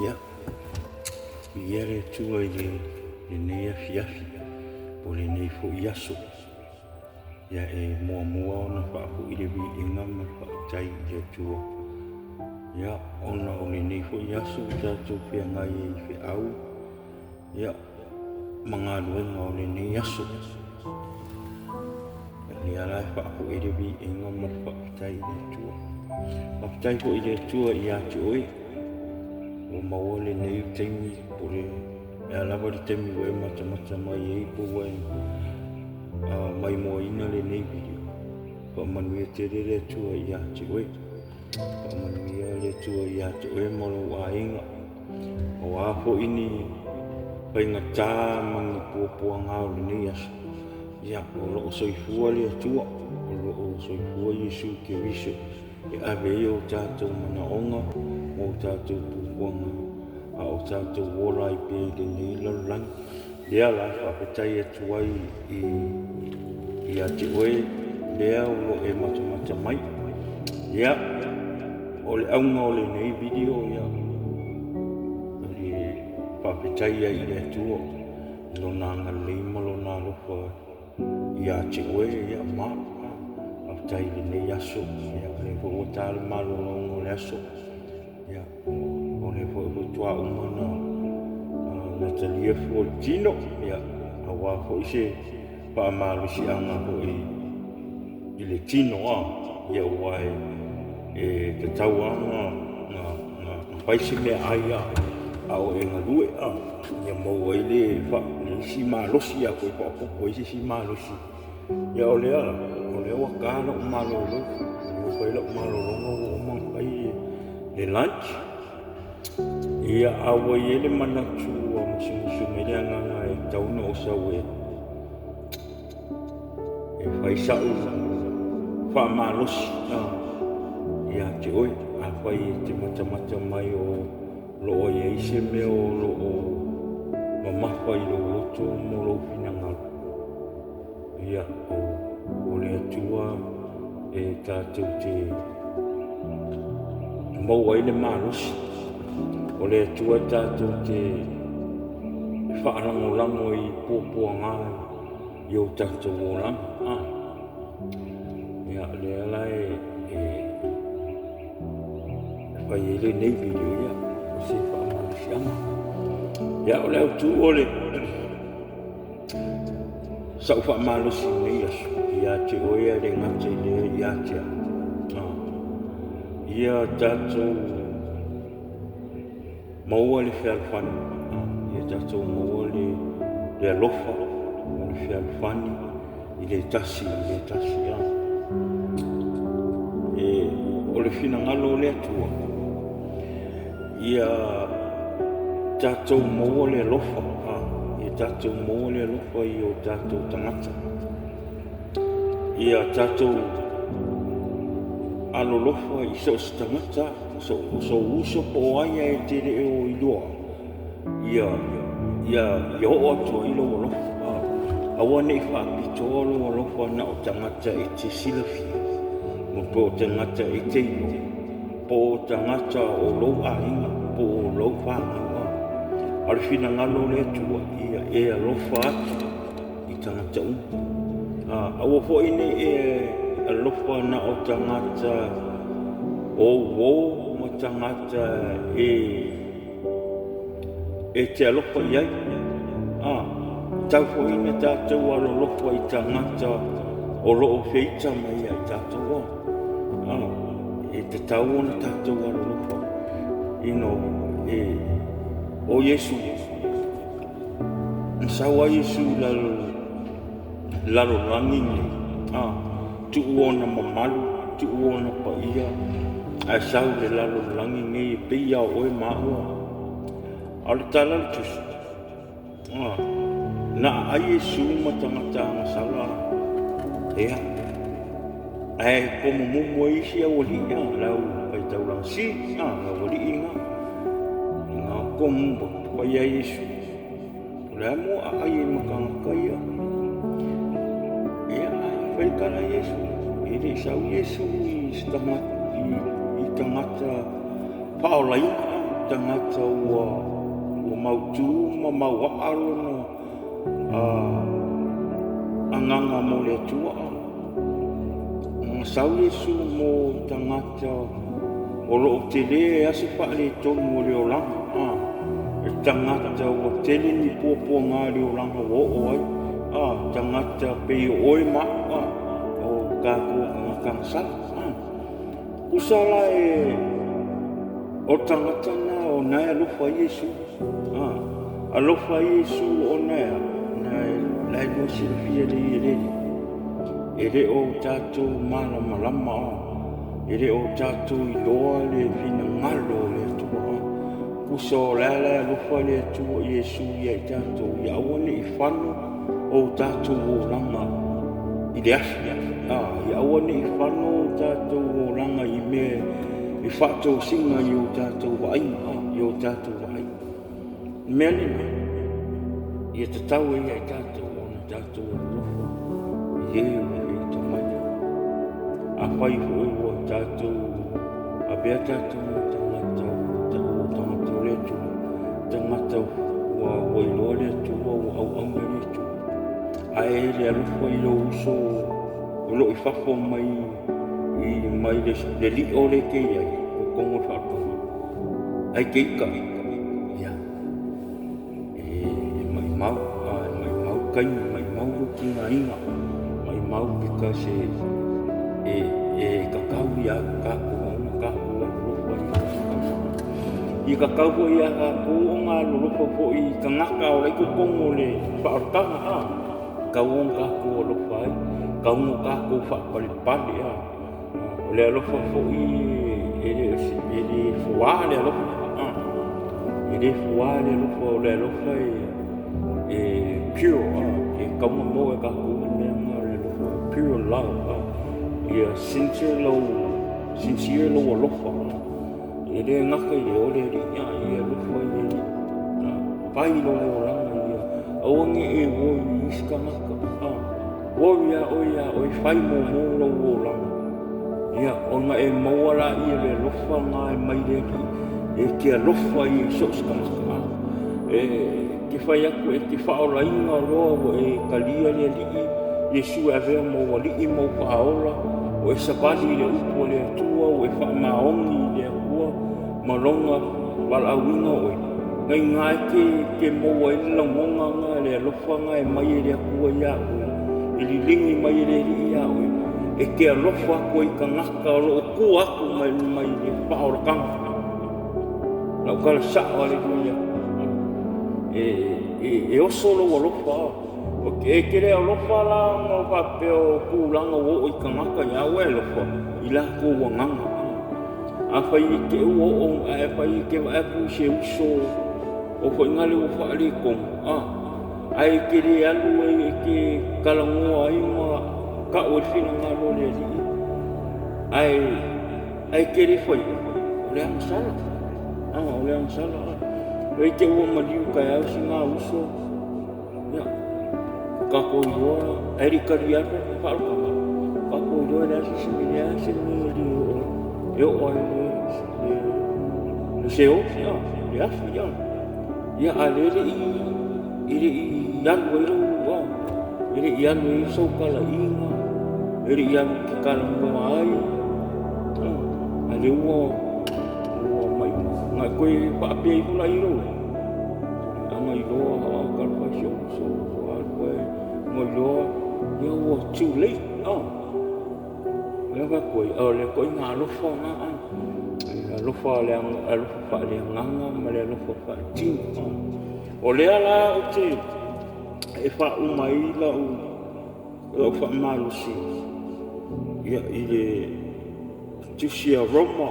Ya, iere tua i le nei afi o le nei fo i aso. Ia e mua ona whaapu i le vi inga ma whaatai i le tua. Ia, ona o le nei fo i aso i tātou pia ngai e i whi au. Ia, mga luenga o le nei aso. Ni ala whaapu i le vi inga ma whaatai i le tua. Whaatai fo i le tua i ati oi. O maua le nei teimi po le e alawa le teimi wai mata mai e po wai mai moa ina le nei video. Pa manuia te re tua i ati oi. Pa manuia le tua i ati oi molo a inga. O a po ini pai ngā tā mangi pua ngāo le nei aso. Ia o loo soifua le tua. O loo soifua Yesu ke viso. E awe o tātou mana onga. O tātou pupuanga, a o tātou wora i pēi le nei lalang. Lea la whapetai atu ai i ati oe, lea o e mata mai. Ia, o le aunga o le nei video, ia, o le whapetai ai le atua, lo nā ngā leima, lo nā lofa i ati oe, ia, mā, whapetai le nei aso, ia, le whaotāle malo longo le aso. Ya, ole fo tua umana Natalia Fortino ya awa fo ise pa malu si anga fo i le tino ya wai te tauanga na paisi me aia au e ngalue ya mo wai le fa si malosi ya ko po si malosi ya ole wakala umalo lo ko ilo umalo lo mo ai le lunch ia awa i ele manatu a musu me le anganga e tauna o sau e whai sau whaamalosi ia te oi a whai te mata mai o loo i eise me o loo mamawha i loo loto mo loo whinangaru ia o le atua e tātou te mau ai le malusi. O le atua tātou te whaarangolango i pōpua ngāi i o tātou o langa. Ia le ala e whai e le nei video ia, o se whaamalusi anga. Ia o le au tū o le sau whaamalusi nei asu. Ia te oia le ngate le ia te a. Ia tātou maua le whialwhani. Ia tātou maua le alofa o le whialwhani i le tasi. O le whinangalo le atua. Ia tātou maua le alofa. Ia tātou maua le alofa i o tātou tangata. Ia tātou alolofa i so tangata so uso po aia e te re o i loa ia o atua i lo alofa awa nei whaapito o lo alofa na o tangata e te silafia mo po o tangata e te ilo po o tangata o lo ainga po o lo whangawa ale whina ngalo le atua ia e alofa atu i tangata awa fo ine e alofa na o tangata o mo tangata e te alofa iai. Tau fo ina tātou alofa i tangata o loo whita mai ai tātou e te tau ona tātou alofa ino o Yesu. Nsawa Yesu lalo langini. Tu ona mamalu, tu ona paia, a sau le lalo langi ngai peia o e mahua. Ale tala le tusu. Na a Yesu matangata masala. Ea. Ai como mumo isi a wali ia, lau pai tau lang si, la wali inga. Nga como paia Yesu. Lau mo a ai makangakaya. Pai kala Yesu, ele sau Yesu i tangata paolaina, tangata ua mautu ma mauaro no anganga mo le tua. Sau Yesu mo tangata o loo te le ase pa le tonu o le olanga. E tangata o tele ni pua ngā le olanga o ai. Tangata pe oi ma o kākua ngakangsa. Kusala o tangata na o nai alofa Yesu. Alofa Yesu o nai lai no silfia le irere. Ere o tātou mana malama ere o tātou I loa le fina ngalo le tua. Kusa o lala alofa le tua Yesu ia I tātou I awane I whanu o tātou o langa I le afi. I awane I whanu o tātou o langa I me I whatou singa I o tātou wai. I o tātou wai. Mea lima ia te tau ia I tātou o na tātou o lofa. Ie a whai hoi o tātou, a bea tātou tangata le tu, tangata wa wailoa le tu, wa au anga le tu. A le alufa I lo uso, o lo I whafo mai le li o le kei ai, o kongo whakama. Ai keika, ia. Mai mau kai, mai mau ruki ngā inga, mai mau pika se, kakau ia kakau lolofa I kakau ia kakau ngā lolofa po I kangaka o reiko kongo le whaartanga kau kakau lolofa ai kau kakau whaapalipali le alofa po I ele fua le alofa ele fua le alofa le alofa pure kau mo kakau le alofa pure love ia sincere lo alofa. Ele ngaka I ole ria ia alofa ia. Pai lo langa ia. Awange wo iska ngaka. Wo ia oi fai mo lo langa. Ia ona mawala ia le alofa ngai mai le ki. Ke alofa I soska ngaka. Ke fai aku ke faola inga lo kalia le li. Yesu ave mo wali mo paola. O e sabali le upo le atua, o e whamaongi le akua, malonga, walawinga oi. Ngai ngai ke moa I langonga ngā le alofa ngā mai le akua ia oi. E li lingi mai le ia oi. E ke alofa koe ka ngaka o lo ku aku mai le whaora kanga. Nau kala saa le kuia. E oso lo alofa. E kere alofa la ngā whapeo kūranga o I kangaka ia o alofa I la ko wanganga. A whai ke ua o a whai ke waepu se uso o whai ngale o whaare kong. Ai kere alu ke kalangoa I ma ka o whina ngā role li. Ai kere whai o leang sala. O leang sala. Ai ke ua mariu kai au si ngā uso. Kako iwa, erika riata, whaarukama. Kako iwa rasi similia, similia, eo oi le seo, le afi, ia alele I yanu e rau, ele I yanu e sau kala inga, ele I yanu ki kala mua ai, ale ua mai, ngai koe whaapea I hula I rau, anga I roa kalpa so koe, ngoi loa, ia ua too late, lea koe, le koe ngā alofa ngā, alofa wha le nganga, ma le alofa wha tina. O lea la o te, e wha umai la o wha malusi, ia I le tusia Roma,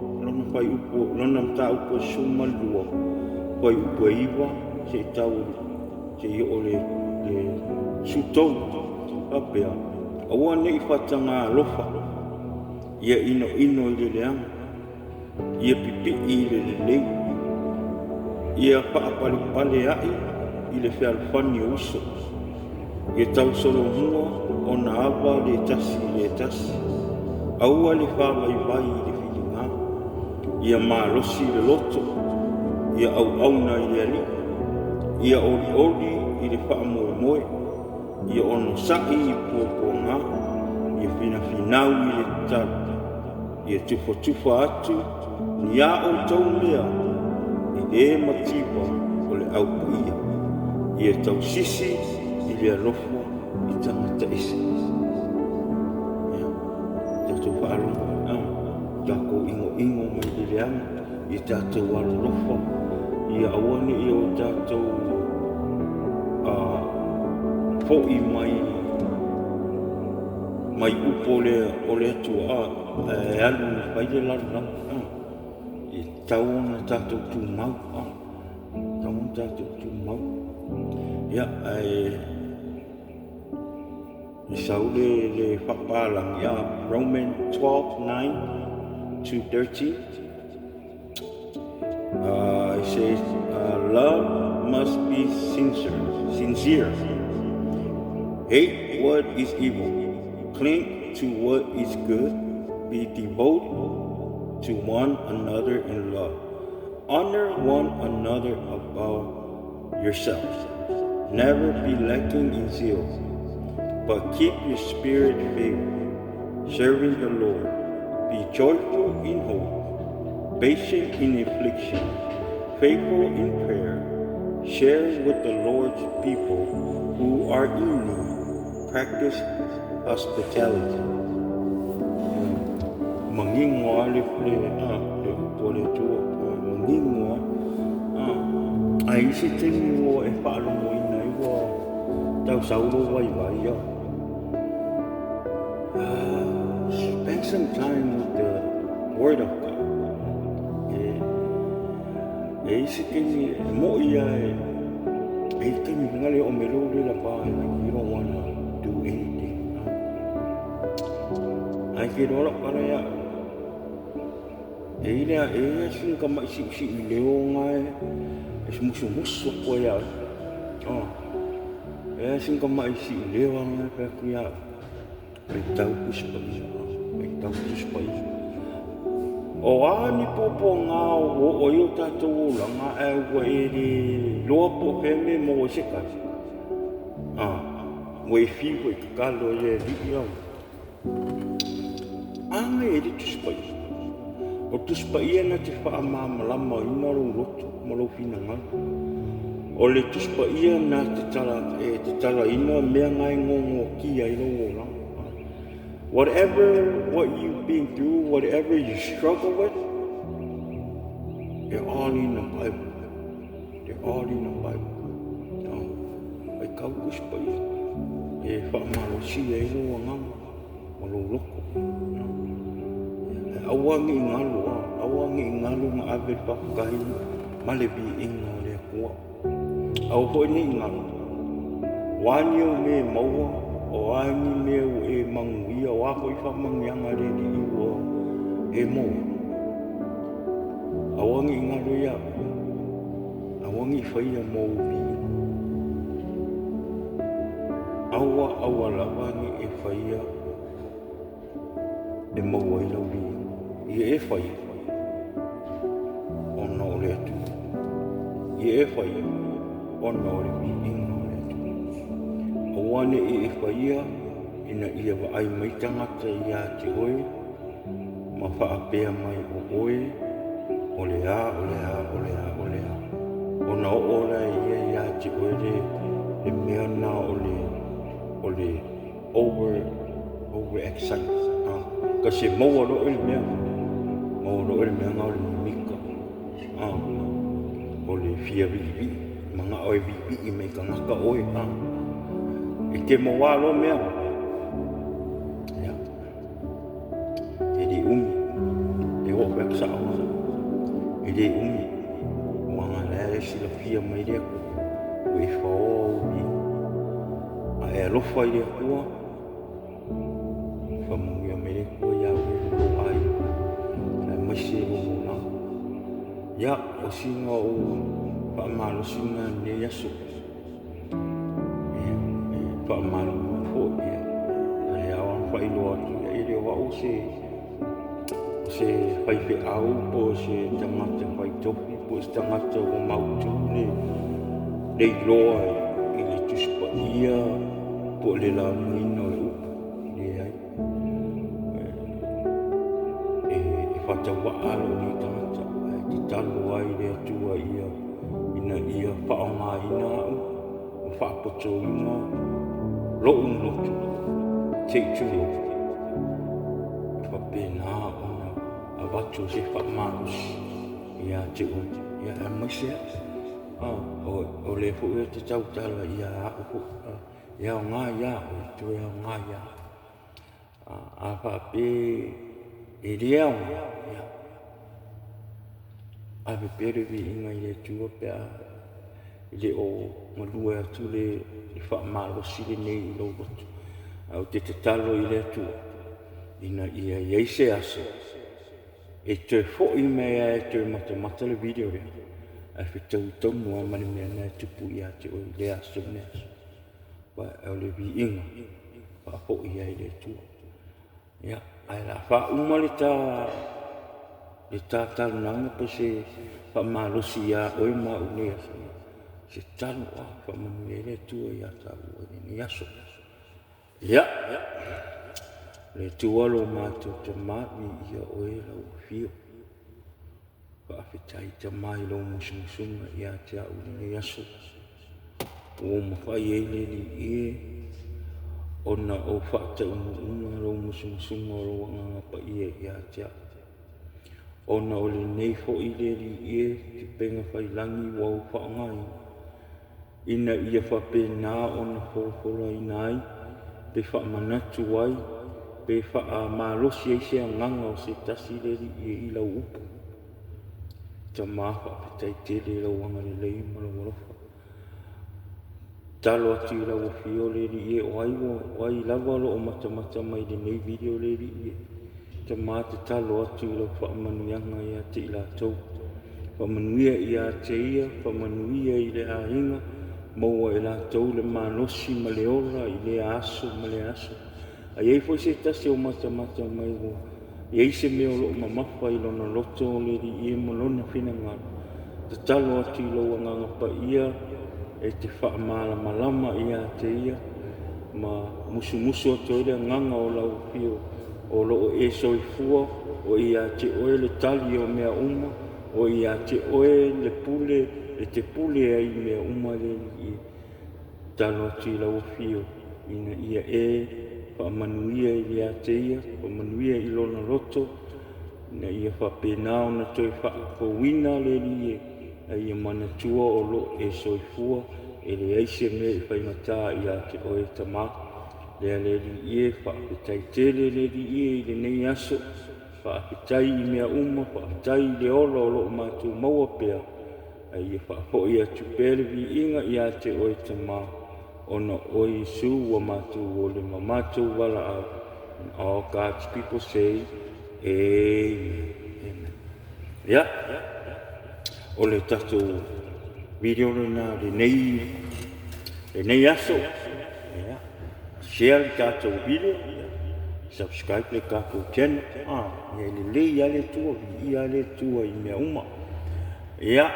lona whai upo, lona mta upo suma lua, whai upo iwa, se tau, se I o le sutau, apea. Aua nei whatanga alofa, ia ino I le leanga, ia pipi I le lei, ia whaapalipale ai I le whealwhani uso, ia tau solo mua o na awa le tasi, aua le whawai vai I le whilinga, ia malosi le loto, ia au na ia li, ia oli i le wha moe moe, ia ono sa'i i puapuanga, ia finau i le tata, ia tufa atu, ni a o tau mea, i e matipa o le au ia, ia tau sisi i le alofa i tangata isi. Tātou whaalonga, tāko ingo mai le leanga, i tātou alofa, ia awane i o tātou fo'i mai upo le atua alu ni whaile lau, i tauona tātou tūmau, tauona tātou tūmau. Ia, i saule le whapalang, ia, Romans 12:9-13. It says, love must be sincere. Hate what is evil. Cling to what is good. Be devoted to one another in love. Honor one another above yourselves. Never be lacking in zeal, but keep your spirit filled, serving the Lord. Be joyful in hope, patient in affliction, faithful in prayer. Share with the Lord's people who are in need. Practice hospitality. Mangingoa le pole tua, mangingoa. Ai se temi o e whaalongo ina i wa tau saulo wai ia. Spend some time with the Word of God. E se temi mo ia e temi ngale o melo le la pa. You don't want to do anything. Ai ke rola para ya. E ia sin ka mai si leo ngai. Es musu ko ya. Sin ka mai si leo ngai pa ku ya. Pe tau kuspa. O ani popo ngā o yo tātou langa e ua e re loa po pēme mo o se kasi. Mo e whiwa i kakalo e ri au. Anga e re tuspai. O tuspai ana te wha malama ina ro roto, malo whina ngā. O le tuspai ana te tala ina mea ngai ngongo kia i ro langa. Whatever what you've been through, whatever you struggle with, they're all in the Bible. They're all in the Bible. Ai kau kuspai. E whaamalo si e roa nganga. Malo loko. Awangi ngalo nga awe whakahi. Malebi inga le kua. Au hoi ni ngalo. Wani o me maua. O ani meu e manguia, o ako i whamangianga re di iwa e mo. Awangi ngaro ia, awangi whaia mo ubi. Awa lawangi e whaia e mo waila ubi. Ia e whaia, ona o le atu. Ia e whaia, ona o le bi inga. Wane e whaia, ina ia wa ai mai tangata ia te oe, ma whaapea mai o oe, ole a. Ona o ora ia te oe le mea nā ole over excited. Kasi maua lo ele mea ngā ole mika. Ole fia vivi, mga oe vivi i mei ka ngaka oe. E ke mo walo mea. E di umi. E o weksa awa. E di umi. Wanga lere sila fia mai rea ko. E whao ubi. A e alofa i rea kua. Whamungia mai rea kua ia ue lo ai. E maise lo mona. Ia o singa o whaamalo singa ne yasu. Whaamalo fo ia. E awan whailoa tu. E reo wa o se whaiwhi au, po se tangata whaitopi, po se tangata o mautu nei loa i le tuspa ia, po le la muino e upu, le ai. E whatawa alo ni tangata, te talo ai le atua ia, ina ia whaonga ina au, o whaapoto ina, loo lotu, te tuo, whapena ona, a watu se whamanusi, ia te o, ia a maisea, o le fu e te tautala ia a o, ia o ngā ia, o i tu ia o ngā ia, a whape, e rea o ngā, ia, a me pere vi inga i le tua pea, i le o malua atu le whamalosi le nei i lau rotu, au te talo i le atua, ina ia ieise aso, e te fōi mea e te mata le video rea, a whitau tomu a mani mea nea tupu i a te o i le aso ne aso, wa au le vi inga, wa fōi ai le tua. Ia, ai la wha umale le tā talo nanga pa se wha malosi ia oe ma unea se talo a wha manu e le tua i a tā ua ni aso. Ia, le tua lo mātou te māmi ia oe lau fio. Wha awhitai te mai lo musumusunga i a te au ni aso. O mawhai e le li e, ona o whakta unga lo musumusunga o lo nganga pa i a te au. Ona o le nei fo i le li e, te penga whai langi wau whaangai. Ina ia whapena ona wholofola i nai, pe whaamanatu ai, pe whaamalosi ei se nganga o se tasi le li e i lau upu. Ta maa whaapetai te le lau anga le lei malawalofa. Talo atu i lau fio le li e o ai lava lo o mata mai le nei video le li e. Te maa te talo atu i lau whaamanuianga i a te i la tau. Whaamanuia i a te ia, whaamanuia i le hainga, maua e la tau le manosi ma le ora i le aso ma le aso. A iei fo se tasi o mata mai wo. Iei se meo lo mamafa i lona loto le li e mo lona whina ngana. Te talo atu i lau anganga pa ia, e te whaamala malama i a te ia, ma musu atu i le nganga o lau fio. O loo e soifua, o i a te oe le tali o mea uma, o i a te oe le pule, e te pule ai mea uma le i talo atu i lau fio. Ina ia e, whaamanuia i a te ia, whaamanuia i lona roto, ina ia whapena o na toi whaakowina le li e, a ia manatua o lo e soifua, e le eise me i whaimata i a te oe tamaka. Lea le li e, whaapetai tele le li e i le nei aso, whaapetai i mea uma, whaapetai i le ola o lo mātou maua pea, a ia whaapoi atu pere vi inga i a te oe tamā, ona oi su wa mātou o le mamātou wala au. And all God's people say, Amen. Amen. Ia, o le tatou video na le nei aso, ia. Share le tātou video, subscribe le kākou channel, ia le ia le tua, ia le tua i mea uma. Ia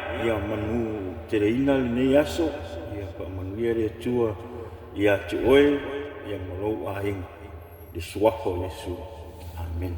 manu te reina le nei aso, ia manu ia le tua, ia te oe, ia marou a inga, le suafo Yesu. Amen.